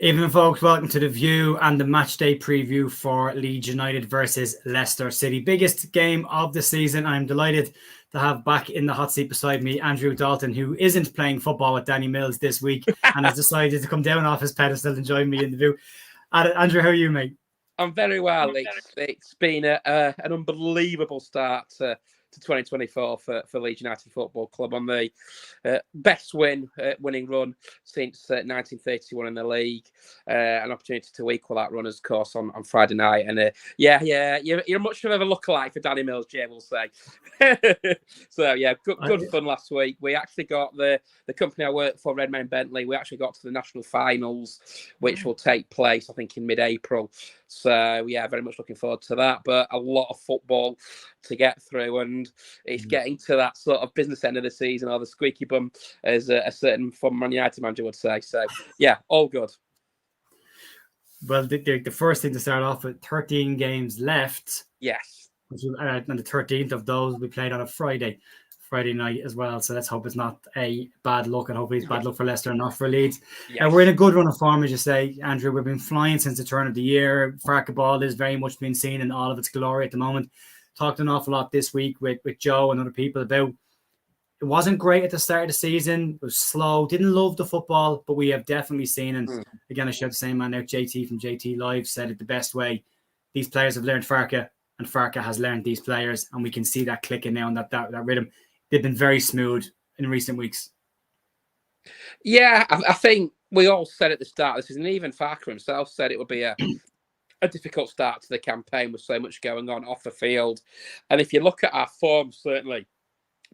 Evening, folks. Welcome to the View and the match day preview for Leeds United versus Leicester City. Biggest game of the season. I'm delighted to have back in the hot seat beside me Andrew Dalton, who isn't playing football with Danny Mills this week and has decided to come down off his pedestal and join me in the View. Andrew, how are you, mate? I'm very well. It's been an unbelievable start to 2024 for Leeds United Football Club on the best winning run since 1931 in the league. An opportunity to equal that run, of course, on Friday night. And you're much of a lookalike for Danny Mills, Jay will say. So yeah, good fun last week. We actually got the company I work for, Redmayne Bentley. We actually got to the national finals, which will take place, I think, in mid-April. So yeah, very much looking forward to that. But a lot of football to get through, and it's getting to that sort of business end of the season, or the squeaky bum, as a certain former Man United manager would say. So yeah, all good. Well, the first thing to start off with, 13 games left. Yes. And the 13th of those we played on a Friday night as well. So let's hope it's not a bad luck, and hopefully it's bad luck for Leicester and not for Leeds. Yes. We're in a good run of form, as you say, Andrew. We've been flying since the turn of the year. Farke ball is very much being seen in all of its glory at the moment. Talked an awful lot this week with Joe and other people about it wasn't great at the start of the season. It was slow. Didn't love the football, but we have definitely seen, and again, I should have the same man out, JT from JT Live, said it the best way. These players have learned Farke, and Farke has learned these players, and we can see that clicking now and that rhythm. They've been very smooth in recent weeks. Yeah, I think we all said at the start of the season, even Farke himself said it would be a difficult start to the campaign with so much going on off the field. And if you look at our form, certainly,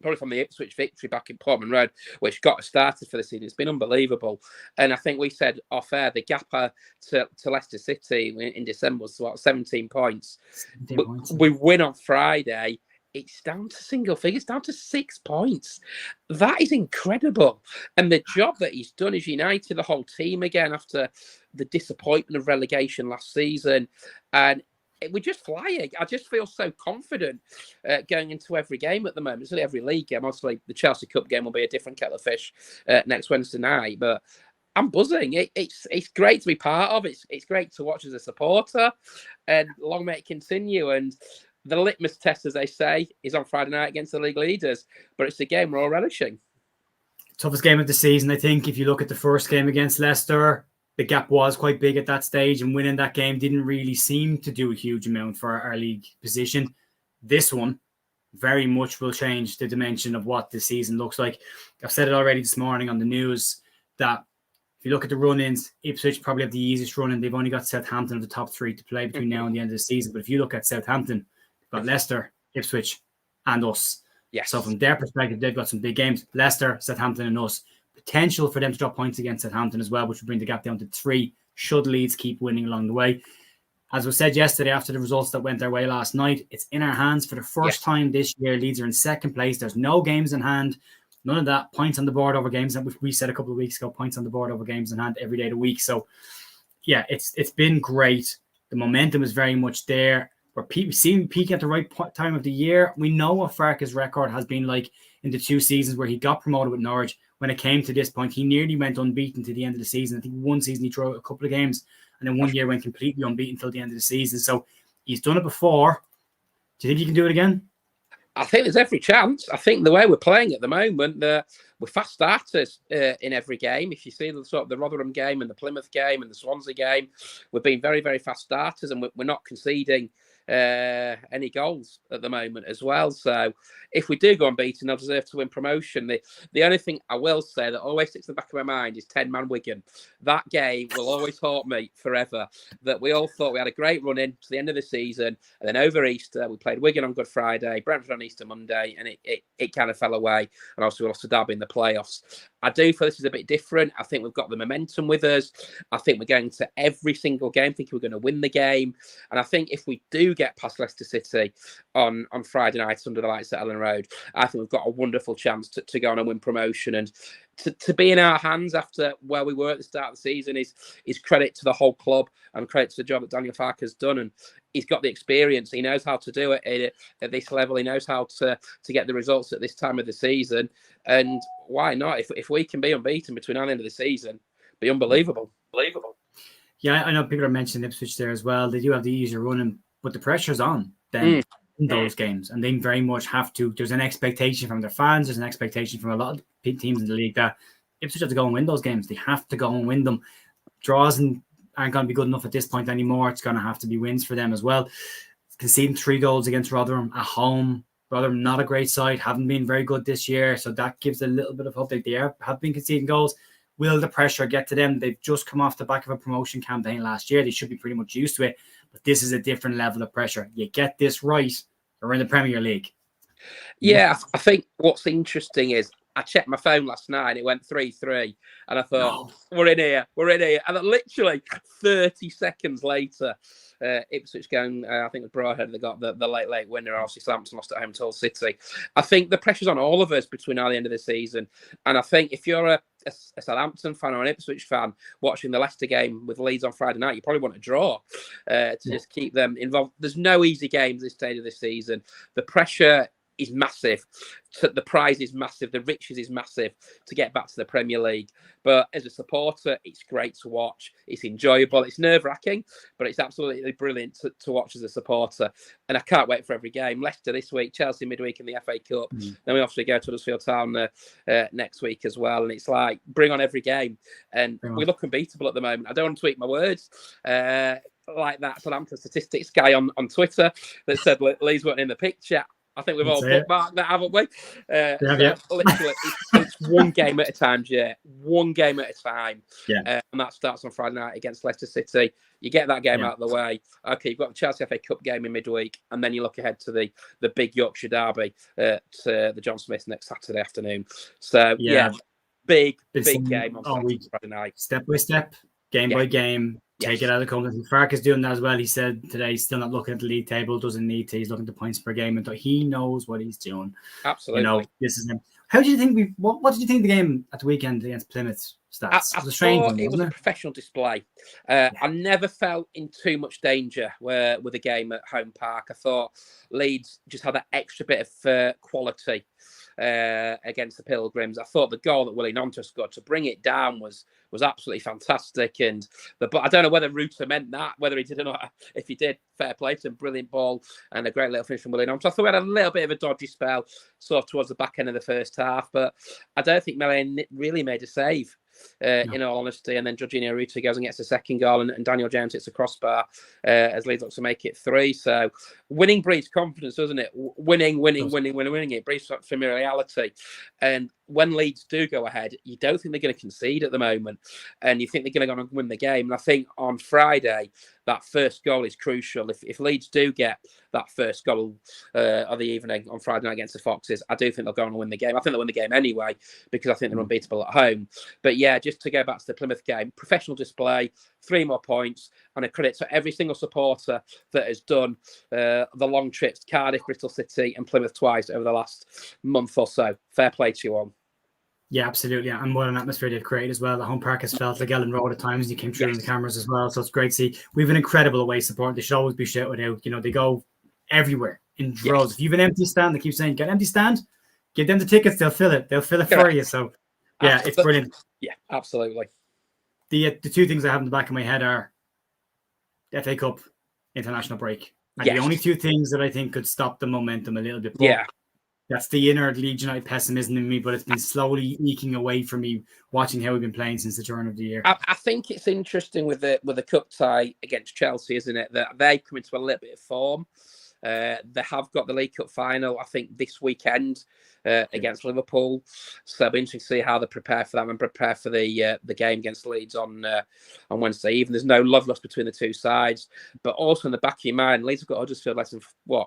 probably from the Ipswich victory back in Portman Road, which got us started for the season, it's been unbelievable. And I think we said off air, the gap to Leicester City in December was what, 17 points. We win on Friday. It's down to single figures, down to 6 points. That is incredible. And the job that he's done is united the whole team again after the disappointment of relegation last season. And we're just flying. I just feel so confident going into every game at the moment. It's every league game. Obviously, the Chelsea Cup game will be a different kettle of fish next Wednesday night. But I'm buzzing. It's great to be part of. It's great to watch as a supporter. And long may it continue. And the litmus test, as they say, is on Friday night against the league leaders. But it's a game we're all relishing. Toughest game of the season, I think. If you look at the first game against Leicester, the gap was quite big at that stage, and winning that game didn't really seem to do a huge amount for our league position. This one very much will change the dimension of what the season looks like. I've said it already this morning on the news that if you look at the run-ins, Ipswich probably have the easiest run-in. They've only got Southampton of the top three to play between now and the end of the season. But if you look at Southampton, got Leicester, Ipswich, and us. Yes. So from their perspective, they've got some big games. Leicester, Southampton, and us. Potential for them to drop points against Southampton as well, which would bring the gap down to 3. Should Leeds keep winning along the way. As was said yesterday after the results that went their way last night, it's in our hands for the first time this year. Leeds are in second place. There's no games in hand. None of that. Points on the board over games. And we said a couple of weeks ago, points on the board over games in hand every day of the week. So, yeah, it's been great. The momentum is very much there. We're seeing peak at the right time of the year. We know what Farke's record has been like in the 2 seasons where he got promoted with Norwich. When it came to this point, he nearly went unbeaten to the end of the season. I think one season he drew a couple of games, and then 1 year went completely unbeaten till the end of the season. So he's done it before. Do you think he can do it again? I think there's every chance. I think the way we're playing at the moment, we're fast starters in every game. If you see the Rotherham game and the Plymouth game and the Swansea game, we've been very, very fast starters, and we're not conceding any goals at the moment as well. So if we do go unbeaten, they'll deserve to win promotion. The only thing I will say that always sticks in the back of my mind is 10-man Wigan. That game will always haunt me forever. That we all thought we had a great run in to the end of the season, and then over Easter we played Wigan on Good Friday, Brentford on Easter Monday, and it kind of fell away. And obviously we lost to Derby in the playoffs. I do feel this is a bit different. I think we've got the momentum with us. I think we're going to every single game thinking we're going to win the game. And I think if we do get past Leicester City on Friday night under the lights at Ellen Road, I think we've got a wonderful chance to go on and win promotion. And to be in our hands after where we were at the start of the season is credit to the whole club and credit to the job that Daniel Farke has done. And he's got the experience. He knows how to do it at this level. He knows how to get the results at this time of the season. And why not? If we can be unbeaten between now and the end of the season, be unbelievable. Yeah, I know people are mentioning Ipswich there as well. They do have the easier running, but the pressure's on them in those games, and they very much have to. There's an expectation from their fans. There's an expectation from a lot of teams in the league that Ipswich have to go and win those games. They have to go and win them. Draws aren't going to be good enough at this point anymore. It's going to have to be wins for them as well. Conceding 3 goals against Rotherham at home. Rotherham, not a great side, haven't been very good this year, so that gives a little bit of hope that they have been conceding goals. Will the pressure get to them? They've just come off the back of a promotion campaign last year. They should be pretty much used to it, but this is a different level of pressure. You get this right, we're in the Premier League. Yeah, I think what's interesting is I checked my phone last night and it went 3-3, and I thought, we're in here. And then literally 30 seconds later, Ipswich going, I think with Broadhead, they got the late winner. Obviously, Southampton lost at home to Hull City. I think the pressure's on all of us between now and the end of the season. And I think if you're a Southampton fan or an Ipswich fan watching the Leicester game with Leeds on Friday night, you probably want to draw just keep them involved. There's no easy games this stage of the season. The pressure is massive. The prize is massive. The riches is massive to get back to the Premier League. But as a supporter, it's great to watch. It's enjoyable. It's nerve-wracking, but it's absolutely brilliant to watch as a supporter. And I can't wait for every game. Leicester this week, Chelsea midweek in the FA Cup. Then we obviously go to Huddersfield Town next week as well. And it's like, bring on every game. And we look unbeatable at the moment. I don't want to tweak my words. Like that Southampton statistics guy on Twitter that said Leeds weren't in the picture. I think we've all bookmarked that, haven't we? Literally, it's one game at a time, Jay. One game at a time. And that starts on Friday night against Leicester City. You get that game out of the way. Okay, you've got the Chelsea FA Cup game in midweek, and then you look ahead to the big Yorkshire derby at the John Smiths next Saturday afternoon. So, big game on Friday night. Step by step, game by game. Take it out of the company. Fark is doing that as well. He said today he's still not looking at the league table, doesn't need to. He's looking at points per game, and he knows what he's doing. Absolutely. This is him. How do you think what did you think of the game at the weekend against Plymouth Stats? It was a strange one, it was a professional display. I never felt in too much danger with a game at Home Park. I thought Leeds just had that extra bit of quality against the Pilgrims. I thought the goal that Willie Nonto scored to bring it down was absolutely fantastic. But I don't know whether Ruta meant that, whether he did or not. If he did, fair play to him. Brilliant ball and a great little finish from Willie Nonto. I thought we had a little bit of a dodgy spell sort of towards the back end of the first half, but I don't think Melee really made a save. In all honesty, and then Jorginho Ruta goes and gets a second goal, and Daniel Jones hits a crossbar as Leeds look to make it 3. So winning breeds confidence, doesn't it? Winning. It breeds familiarity. And when Leeds do go ahead, you don't think they're going to concede at the moment, and you think they're going to go and win the game. And I think on Friday, that first goal is crucial. If Leeds do get that first goal of the evening on Friday night against the Foxes, I do think they'll go on and win the game. I think they'll win the game anyway because I think they're unbeatable at home. But yeah, just to go back to the Plymouth game, professional display, 3 more points, and a credit to every single supporter that has done the long trips, Cardiff, Bristol City and Plymouth twice over the last month or so. Fair play to you all. Yeah, absolutely. And what an atmosphere they've created as well. The Home Park has felt like Ellen Road at times. You came through on the cameras as well. So it's great to see. We have an incredible away support. They should always be shouted out. They go everywhere in droves. If you have an empty stand, they keep saying, get an empty stand, give them the tickets, they'll fill it. They'll fill it for you. So yeah, it's brilliant. Yeah, absolutely. The 2 things I have in the back of my head are FA Cup, international break. And the only 2 things that I think could stop the momentum a little bit. But that's the inner Leeds United pessimism in me, but it's been slowly eking away from me watching how we've been playing since the turn of the year. I think it's interesting with the cup tie against Chelsea, isn't it? That they've come into a little bit of form. They have got the League Cup final, I think, this weekend against Liverpool. So it'll be interesting to see how they prepare for that and prepare for the game against Leeds on Wednesday evening. There's no love lost between the 2 sides, but also in the back of your mind, Leeds have got Huddersfield less than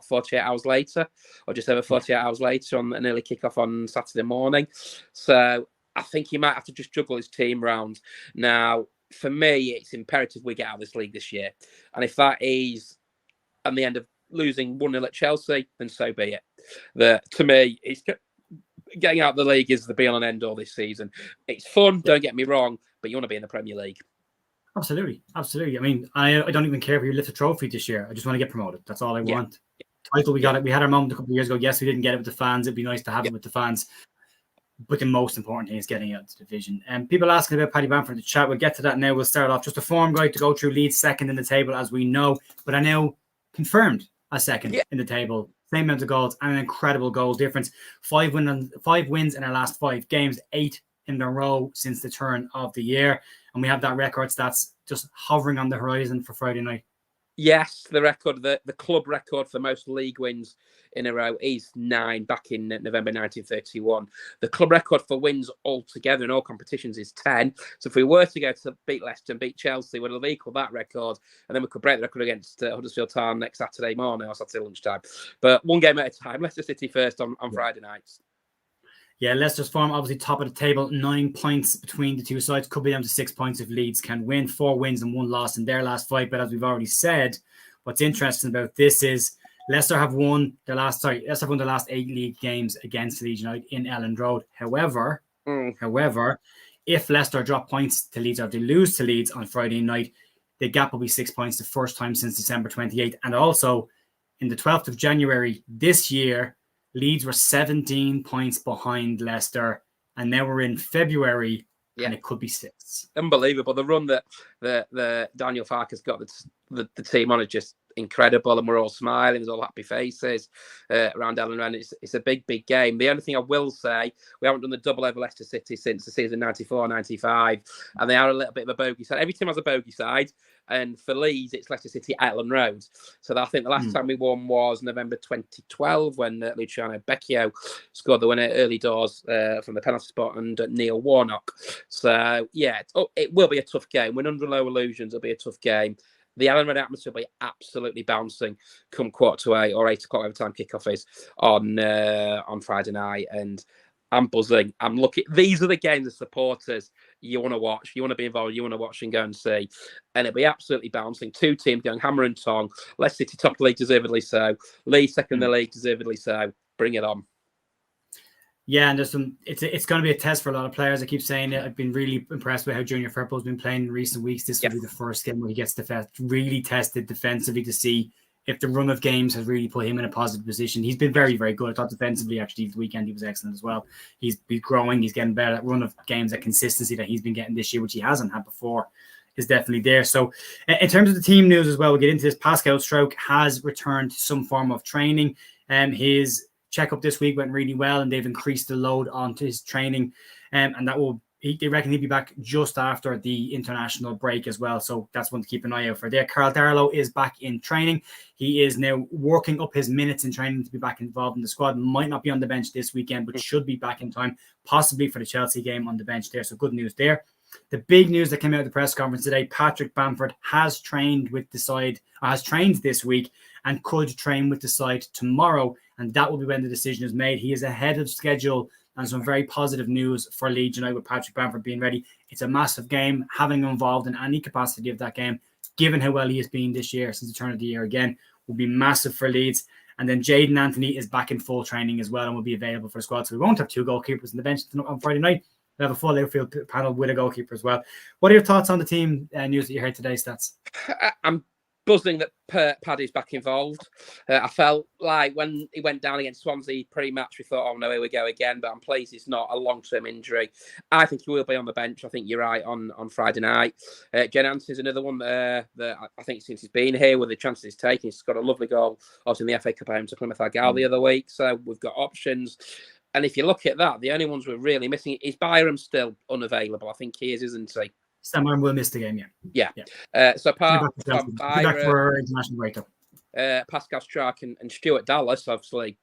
48 hours later, or just over 48 hours later on an early kick-off on Saturday morning. So I think he might have to just juggle his team round. Now, for me, it's imperative we get out of this league this year. And if that is at the end of losing 1-0 at Chelsea, then so be it. To me, it's getting out of the league is the be-all and end-all this season. It's fun, don't get me wrong, but you want to be in the Premier League. Absolutely. I mean, I don't even care if we lift a trophy this year. I just want to get promoted. That's all I want. Title, we got it. We had our moment a couple of years ago. Yes, we didn't get it with the fans. It'd be nice to have it with the fans. But the most important thing is getting out of the division. And people asking about Paddy Bamford in the chat. We'll get to that now. We'll start off just a form guide to go through. Leeds second in the table, as we know, but are now confirmed as second in the table. Same amount of goals and an incredible goals difference. 5 wins in our last 5 games, 8 in a row since the turn of the year. And we have that record stats just hovering on the horizon for Friday night. Yes, the record, the club record for most league wins in a row is 9 back in November 1931. The club record for wins altogether in all competitions is 10. So if we were to go to beat Leicester and beat Chelsea, we'd have equaled that record. And then we could break the record against Huddersfield Town next Saturday morning or Saturday lunchtime. But one game at a time. Leicester City first on Friday nights. Yeah, Leicester's form obviously top of the table, 9 points between the two sides. Could be down to 6 points if Leeds can win. 4 wins and 1 loss in their last 5. But as we've already said, what's interesting about this is Leicester have won the last 8 league games against Leeds United in Elland Road. However, if Leicester drop points to Leeds or they lose to Leeds on Friday night, the gap will be 6 points, the first time since December 28th. And also, in the 12th of January this year, Leeds were 17 points behind Leicester, and now we're in February, and it could be 6. Unbelievable. The run that the Daniel Farke's got the team on is just incredible, and we're all smiling. There's all happy faces around Elland Road. It's a big, big game. The only thing I will say, we haven't done the double over Leicester City since the season 94-95, and they are a little bit of a bogey side. Every team has a bogey side, and for Leeds, it's Leicester City at Elland Road. So I think the last time we won was November 2012 when Luciano Becchio scored the winner early doors from the penalty spot and Neil Warnock. So, yeah, it will be a tough game. When under no illusions, it'll be a tough game. The Elland Road atmosphere will be absolutely bouncing come 7:45 or 8 o'clock overtime kickoff is on Friday night, and I'm buzzing. I'm looking. These are the games of supporters you want to watch, you want to be involved, you want to watch and go and see, and it'll be absolutely bouncing. 2 teams going hammer and tong. Leicester City top of the league, deservedly so. Leeds second in the league, deservedly so. Bring it on. Yeah, and there's some. It's going to be a test for a lot of players. I keep saying it. I've been really impressed with how Junior Firpo's been playing in recent weeks. This will be the first game where he gets really tested defensively to see if the run of games has really put him in a positive position. He's been very, very good. I thought defensively, actually, the weekend he was excellent as well. He's growing. He's getting better. That run of games, that consistency that he's been getting this year, which he hasn't had before, is definitely there. So in terms of the team news as well, we'll get into this. Pascal Stroke has returned to some form of training. His checkup this week went really well, and they've increased the load onto his training, and that will. They reckon he'll be back just after the international break as well, so that's one to keep an eye out for there. Carl Darlow is back in training. He is now working up his minutes in training to be back involved in the squad. Might not be on the bench this weekend, but should be back in time, possibly for the Chelsea game on the bench there. So good news there. The big news that came out of the press conference today: Patrick Bamford has trained this week and could train with the side tomorrow, and that will be when the decision is made. He is ahead of schedule, and some very positive news for Leeds United with Patrick Bamford being ready. It's a massive game. Having him involved in any capacity of that game, given how well he has been this year since the turn of the year again, will be massive for Leeds. And then Jayden Anthony is back in full training as well and will be available for the squad. So we won't have 2 goalkeepers on the bench on Friday night. We'll have a full outfield panel with a goalkeeper as well. What are your thoughts on the team news that you heard today, Stats? I'm buzzing that Paddy's back involved. I felt like when he went down against Swansea pre-match, we thought, oh no, here we go again. But I'm pleased it's not a long-term injury. I think he will be on the bench. I think you're right on Friday night. Ger Andrew is another one that I think since he's been here, with the chances he's taken, he's got a lovely goal, obviously in the FA Cup home to Plymouth Argyle the other week. So we've got options. And if you look at that, the only ones we're really missing is Byram still unavailable. I think he is, isn't he? Sam will miss the game, yeah. So apart from back for international break up. Pascal Stroke and Stuart Dallas, obviously,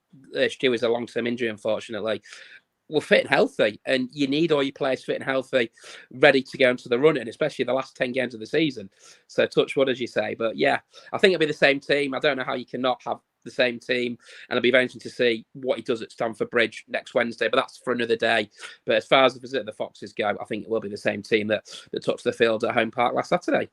Stu is a long-term injury, unfortunately. We're fit and healthy, and you need all your players fit and healthy, ready to go into the running, especially the last 10 games of the season. So touch wood, as you say. But yeah, I think it'll be the same team. I don't know how you cannot have the same team, and it'll be very interesting to see what he does at Stamford Bridge next Wednesday, but that's for another day. But as far as the visit of the Foxes go, I think it will be the same team that took to the field at Home Park last Saturday.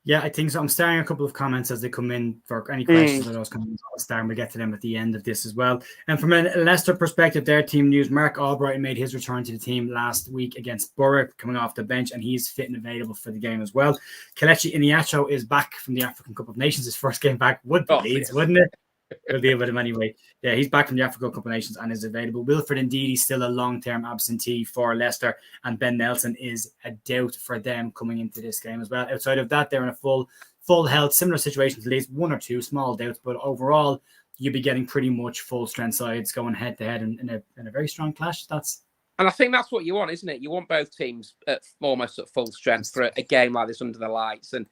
Yeah, I think so. I'm starting a couple of comments as they come in for any questions of those comments. I'll start and we'll get to them at the end of this as well. And from a Leicester perspective, their team news: Mark Albright made his return to the team last week against Borough, coming off the bench, and he's fit and available for the game as well. Kelechi Iheanacho is back from the African Cup of Nations. His first game back would be Leeds, wouldn't it? We'll deal with him anyway. Yeah, he's back from the Africa Cup of Nations and is available. Wilfred Ndidi is still a long-term absentee for Leicester, and Ben Nelson is a doubt for them coming into this game as well. Outside of that, they're in a full health, similar situation to Leeds, one or two small doubts, but overall, you'll be getting pretty much full strength sides going head-to-head in a very strong clash. And I think that's what you want, isn't it? You want both teams almost at full strength for a game like this under the lights. And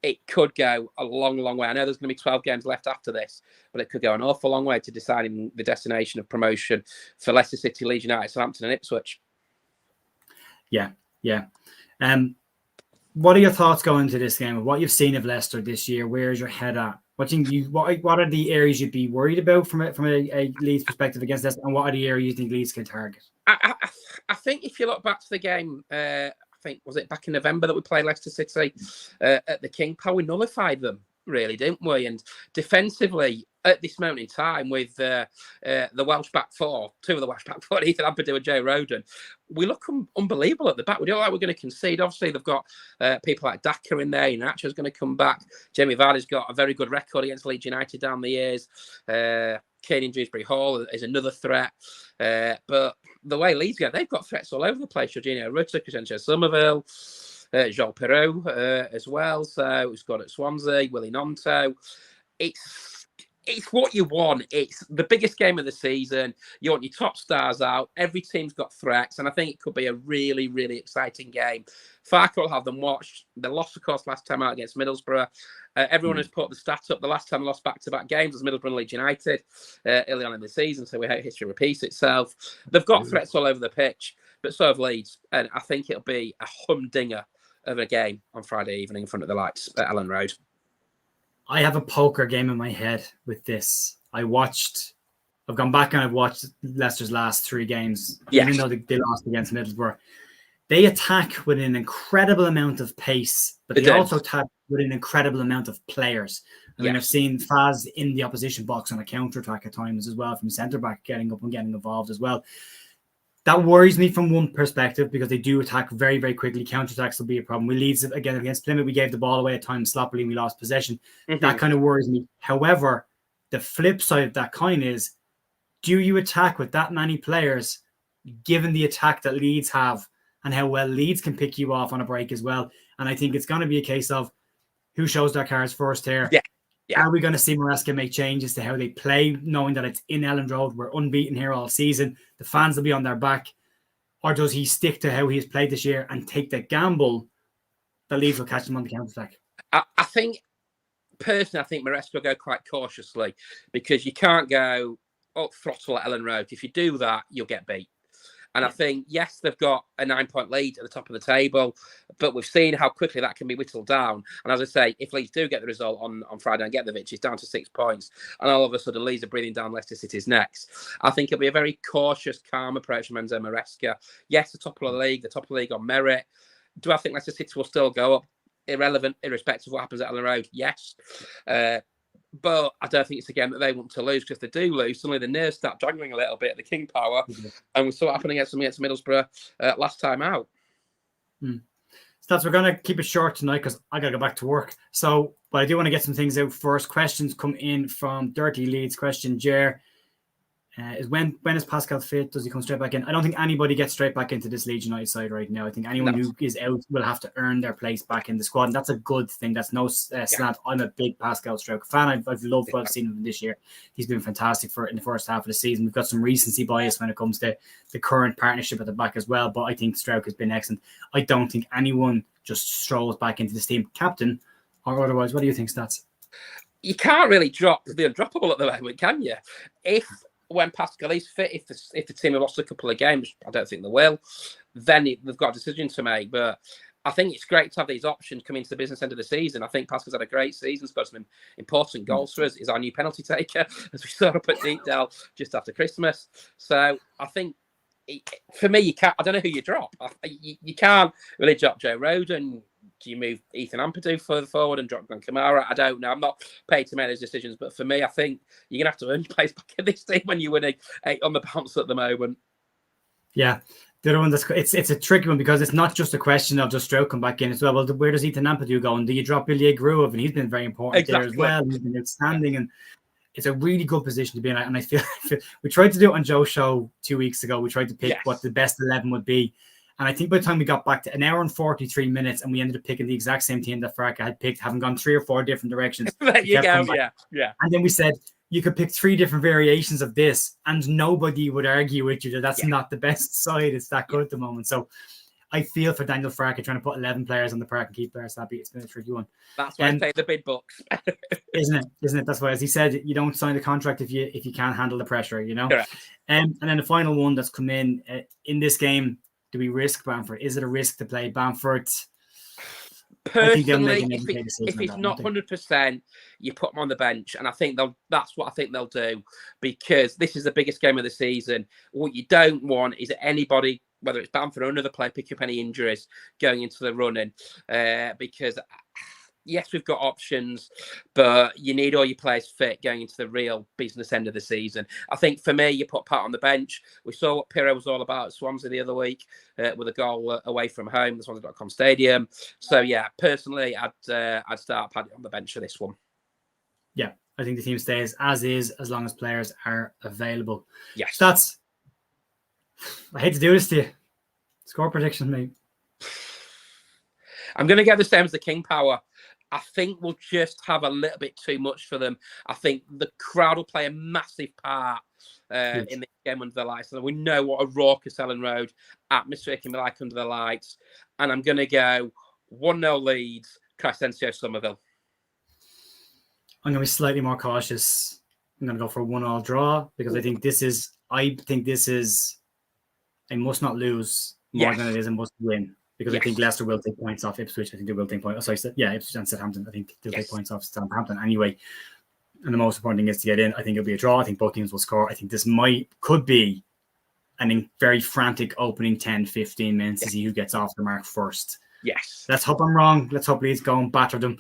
it could go a long, long way. I know there's going to be 12 games left after this, but it could go an awful long way to deciding the destination of promotion for Leicester City, Leeds United, Southampton and Ipswich. Yeah. What are your thoughts going into this game? What you've seen of Leicester this year? Where's your head at? What are the areas you'd be worried about from a Leeds perspective against Leicester, and what are the areas you think Leeds can target? I think if you look back to the game, I think, was it back in November that we played Leicester City at the King Power? We nullified them, really, didn't we? And defensively, at this moment in time, with the Welsh back four, two of the Welsh back four, Ethan Ampadu and Joe Rodon, we look unbelievable at the back. We don't like we're going to concede. Obviously, they've got people like Daka in there. Nacho's going to come back. Jamie Vardy's got a very good record against Leeds United down the years. Kane in Dewsbury Hall is another threat. But the way Leeds go, they've got threats all over the place. Jorginho Rutter, Crescencio Somerville, Joel Perreault as well. So he's got at Swansea, Willie Nonto. It's what you want. It's the biggest game of the season. You want your top stars out. Every team's got threats, and I think it could be a really, really exciting game. Farke will have them watched. They lost, of course, last time out against Middlesbrough. Everyone has put the stats up. The last time they lost back-to-back games was Middlesbrough and Leeds United early on in the season, so we hope history repeats itself. They've got threats all over the pitch, but so have Leeds, and I think it'll be a humdinger of a game on Friday evening in front of the lights at Ellen Road. I have a poker game in my head with this. I've gone back and I've watched Leicester's last three games, even though they lost against Middlesbrough. They attack with an incredible amount of pace, but they also attack with an incredible amount of players. I mean, I've seen Faz in the opposition box on a counter-attack at times as well, from centre-back getting up and getting involved as well. That worries me from one perspective because they do attack very, very quickly. Counterattacks will be a problem. We Leeds again against Plymouth. We gave the ball away at times sloppily and we lost possession. That kind of worries me. However, the flip side of that coin is, do you attack with that many players, given the attack that Leeds have and how well Leeds can pick you off on a break as well? And I think it's going to be a case of who shows their cards first here. Are we going to see Maresca make changes to how they play, knowing that it's in Ellen Road? We're unbeaten here all season. The fans will be on their back. Or does he stick to how he's played this year and take the gamble that Leeds will catch him on the counter-attack? I think, personally, I think Maresca will go quite cautiously because you can't go throttle at Ellen Road. If you do that, you'll get beat. And I think, yes, they've got a 9-point lead at the top of the table, but we've seen how quickly that can be whittled down. And as I say, if Leeds do get the result on Friday and get the victory, it's down to 6 points. And all of a sudden, Leeds are breathing down Leicester City's necks. I think it'll be a very cautious, calm approach from Enzo Maresca. Yes, the top of the league on merit. Do I think Leicester City will still go up? Irrelevant, irrespective of what happens at Ellen Road? Yes. But I don't think it's a game that they want to lose, because if they do lose, suddenly the nerves start jangling a little bit at the King Power. And we saw it happen against Middlesbrough last time out. Stats, we're going to keep it short tonight because I got to go back to work. But I do want to get some things out first. Questions come in from Dirty Leeds. Question, Ger. Is when is Pascal fit? Does he come straight back in? I don't think anybody gets straight back into this Leeds United side right now. I think anyone who is out will have to earn their place back in the squad, and that's a good thing. That's no slant. I'm a big Pascal Struijk fan. I've loved what I've seen of him this year. He's been fantastic in the first half of the season. We've got some recency bias when it comes to the current partnership at the back as well, but I think Struijk has been excellent. I don't think anyone just strolls back into this team, captain or otherwise. What do you think, Stats? You can't really drop the undroppable at the moment, can you? When Pascal is fit, if the team have lost a couple of games, I don't think they will, then they've got a decision to make. But I think it's great to have these options coming into the business end of the season. I think Pascal's had a great season, scored some important goals for us. He's our new penalty taker, as we saw up at Deepdale just after Christmas. So I think, for me, you can't. I don't know who you drop. You can't really drop Joe Rodon. Do you move Ethan Ampadu further forward and drop Glenn Kamara? I don't know. I'm not paid to make those decisions, but for me, I think you're going to have to earn your place back in this team when you're winning 8 on the bounce at the moment. Yeah. The other one, it's a tricky one because it's not just a question of just Stroke come back in as well. Well, where does Ethan Ampadu go? And do you drop Ilya Gruev? And he's been very important there as well. He's been outstanding. And it's a really good position to be in. And I feel we tried to do it on Joe's show 2 weeks ago. We tried to pick what the best 11 would be. And I think by the time we got back to an hour and 43 minutes and we ended up picking the exact same team that Faraka had picked, having gone 3 or 4 different directions. There you go, yeah. And then we said, you could pick 3 different variations of this and nobody would argue with you that that's not the best side. It's that good at the moment. So I feel for Daniel Faraka trying to put 11 players on the park and keep players happy. It's been a tricky one. That's why I pay the big bucks. Isn't it? That's why, as he said, you don't sign the contract if you can't handle the pressure, you know? Correct. And then the final one that's come in this game, do we risk Bamford? Is it a risk to play Bamford? Personally, if it's not 100%, you put them on the bench, and I think that's what I think they'll do, because this is the biggest game of the season. What you don't want is anybody, whether it's Bamford or another player, pick up any injuries going into the running, because yes, we've got options, but you need all your players fit going into the real business end of the season. I think for me, you put Pat on the bench. We saw what Pirro was all about at Swansea the other week with a goal away from home, the Swansea.com stadium. So yeah, personally, I'd start Paddy on the bench for this one. Yeah, I think the team stays as is as long as players are available. Yes, I hate to do this to you. Score prediction, mate. I'm going to get the same as the King Power. I think we'll just have a little bit too much for them. I think the crowd will play a massive part in the game under the lights. And we know what a raucous Ellen Road atmosphere can be like under the lights. And I'm going to go 1-0 Leeds, Crescencio Somerville. I'm going to be slightly more cautious. I'm going to go for a 1-1 draw because I think this is a must not lose more than it is a must win. Because I think Leicester will take points off Ipswich. I think they will take points. Ipswich and Southampton. I think they'll take points off Southampton anyway. And the most important thing is to get in. I think it'll be a draw. I think both teams will score. I think this could be a very frantic opening 10-15 minutes to see who gets off the mark first. Yes. Let's hope I'm wrong. Let's hope Leeds go and batter them.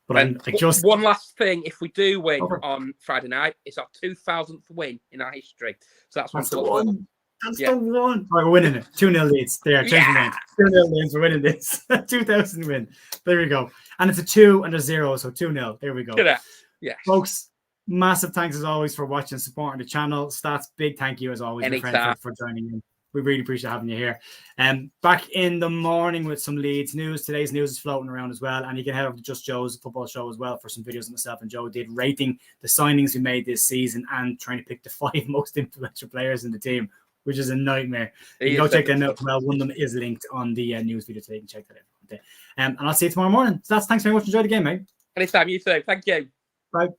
But one last thing: if we do win on Friday night, it's our 2000th win in our history. So that's the one. That's the one. Right, we're winning it. 2-0 Leeds. There, change the name. 2-0 Leeds. We're winning this. 2000 win. There we go. And it's a 2 and a 0, so 2-0. There we go. Yeah, folks. Massive thanks as always for watching and supporting the channel. Stats, big thank you as always, my friend, for joining in. We really appreciate having you here. Back in the morning with some Leeds news. Today's news is floating around as well, and you can head over to Just Joe's football show as well for some videos that myself and Joe did rating the signings we made this season and trying to pick the 5 most influential players in the team, which is a nightmare. You go check that out. Well, one of them is linked on the news video today. You can check that out. And I'll see you tomorrow morning. So thanks very much. Enjoy the game, mate. Anytime, you too. Thank you. Bye.